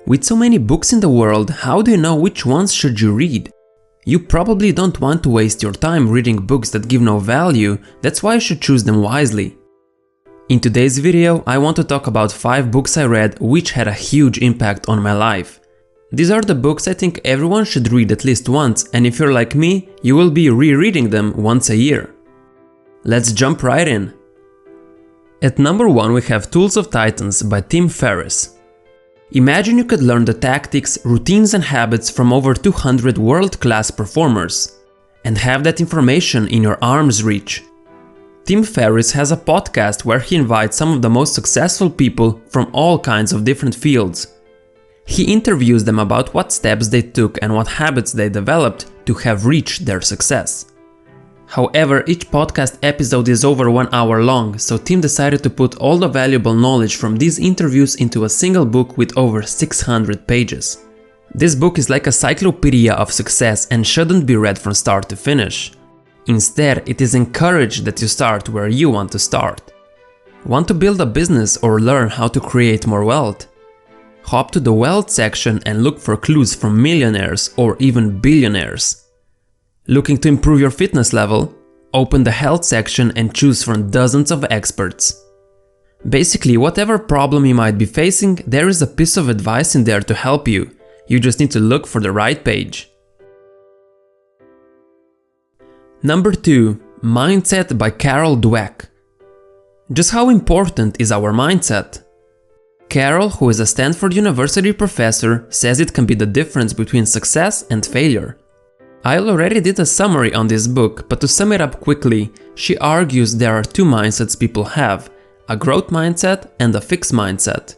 With so many books in the world, how do you know which ones should you read? You probably don't want to waste your time reading books that give no value, that's why you should choose them wisely. In today's video, I want to talk about 5 books I read which had a huge impact on my life. These are the books I think everyone should read at least once, and if you're like me, you will be rereading them once a year. Let's jump right in. At number 1 we have Tools of Titans by Tim Ferriss. Imagine you could learn the tactics, routines and habits from over 200 world-class performers and have that information in your arm's reach. Tim Ferriss has a podcast where he invites some of the most successful people from all kinds of different fields. He interviews them about what steps they took and what habits they developed to have reached their success. However, each podcast episode is over 1 hour long, so Tim decided to put all the valuable knowledge from these interviews into a single book with over 600 pages. This book is like a cyclopedia of success and shouldn't be read from start to finish. Instead, it is encouraged that you start where you want to start. Want to build a business or learn how to create more wealth? Hop to the wealth section and look for clues from millionaires or even billionaires. Looking to improve your fitness level? Open the health section and choose from dozens of experts. Basically, whatever problem you might be facing, there is a piece of advice in there to help you. You just need to look for the right page. Number 2. Mindset by Carol Dweck. Just how important is our mindset? Carol, who is a Stanford University professor, says it can be the difference between success and failure. I already did a summary on this book, but to sum it up quickly, she argues there are 2 mindsets people have, a growth mindset and a fixed mindset.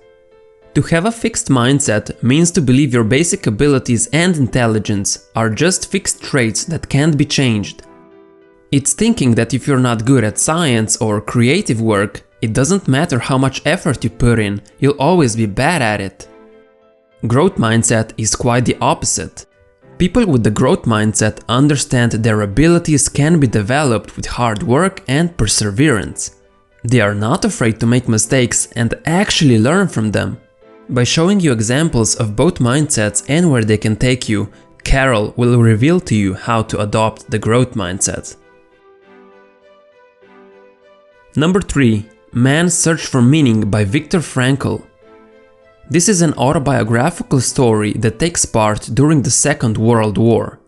To have a fixed mindset means to believe your basic abilities and intelligence are just fixed traits that can't be changed. It's thinking that if you're not good at science or creative work, it doesn't matter how much effort you put in, you'll always be bad at it. Growth mindset is quite the opposite. People with the growth mindset understand their abilities can be developed with hard work and perseverance. They are not afraid to make mistakes and actually learn from them. By showing you examples of both mindsets and where they can take you, Carol will reveal to you how to adopt the growth mindset. Number 3. Man's Search for Meaning by Viktor Frankl. This is an autobiographical story that takes part during the Second World War.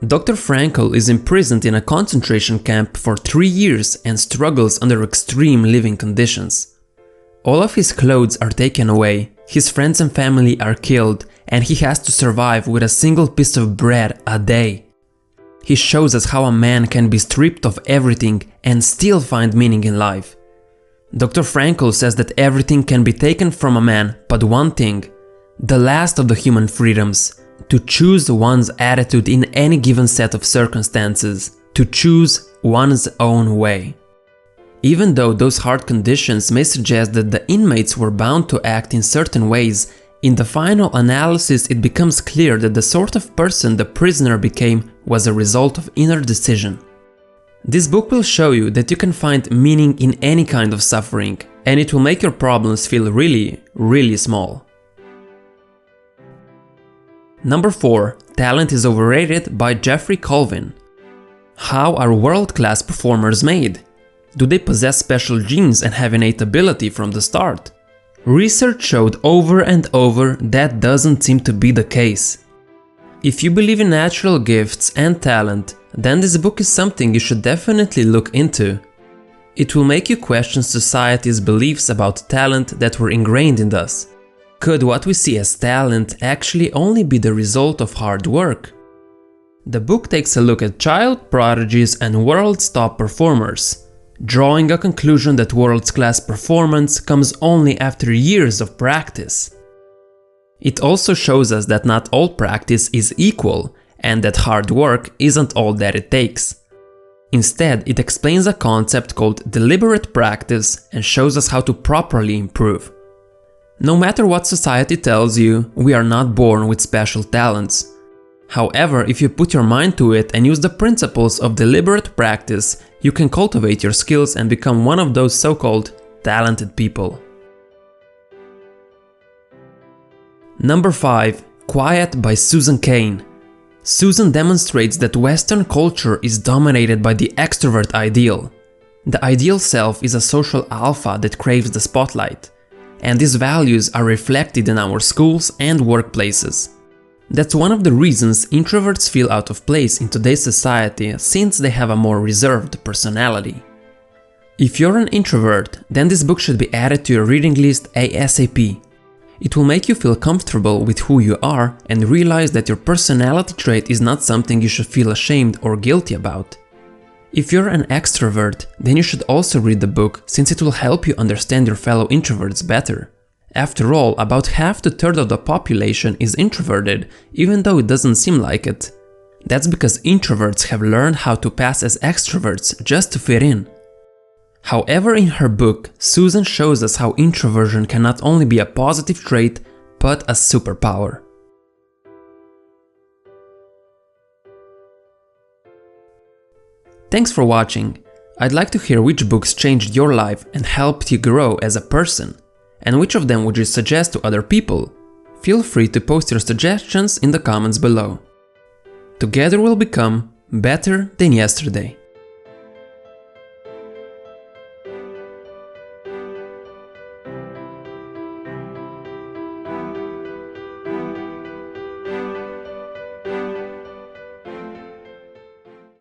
Dr. Frankl is imprisoned in a concentration camp for 3 years and struggles under extreme living conditions. All of his clothes are taken away, his friends and family are killed, and he has to survive with a single piece of bread a day. He shows us how a man can be stripped of everything and still find meaning in life. Dr. Frankl says that everything can be taken from a man but one thing, the last of the human freedoms, to choose one's attitude in any given set of circumstances, to choose one's own way. Even though those hard conditions may suggest that the inmates were bound to act in certain ways, in the final analysis it becomes clear that the sort of person the prisoner became was a result of inner decision. This book will show you that you can find meaning in any kind of suffering, and it will make your problems feel really small. Number 4. Talent is Overrated by Jeffrey Colvin. How are world-class performers made? Do they possess special genes and have innate ability from the start? Research showed over and over that doesn't seem to be the case. If you believe in natural gifts and talent, then this book is something you should definitely look into. It will make you question society's beliefs about talent that were ingrained in us. Could what we see as talent actually only be the result of hard work? The book takes a look at child prodigies and world's top performers, drawing a conclusion that world's class performance comes only after years of practice. It also shows us that not all practice is equal, and that hard work isn't all that it takes. Instead, it explains a concept called deliberate practice and shows us how to properly improve. No matter what society tells you, we are not born with special talents. However, if you put your mind to it and use the principles of deliberate practice, you can cultivate your skills and become one of those so-called talented people. Number 5. Quiet by Susan Cain. Susan demonstrates that Western culture is dominated by the extrovert ideal. The ideal self is a social alpha that craves the spotlight, and these values are reflected in our schools and workplaces. That's one of the reasons introverts feel out of place in today's society, since they have a more reserved personality. If you're an introvert, then this book should be added to your reading list ASAP. It will make you feel comfortable with who you are and realize that your personality trait is not something you should feel ashamed or guilty about. If you're an extrovert, then you should also read the book, since it will help you understand your fellow introverts better. After all, about half to a third of the population is introverted, even though it doesn't seem like it. That's because introverts have learned how to pass as extroverts just to fit in. However, in her book, Susan shows us how introversion can not only be a positive trait, but a superpower. Thanks for watching. I'd like to hear which books changed your life and helped you grow as a person, and which of them would you suggest to other people? Feel free to post your suggestions in the comments below. Together we'll become better than yesterday.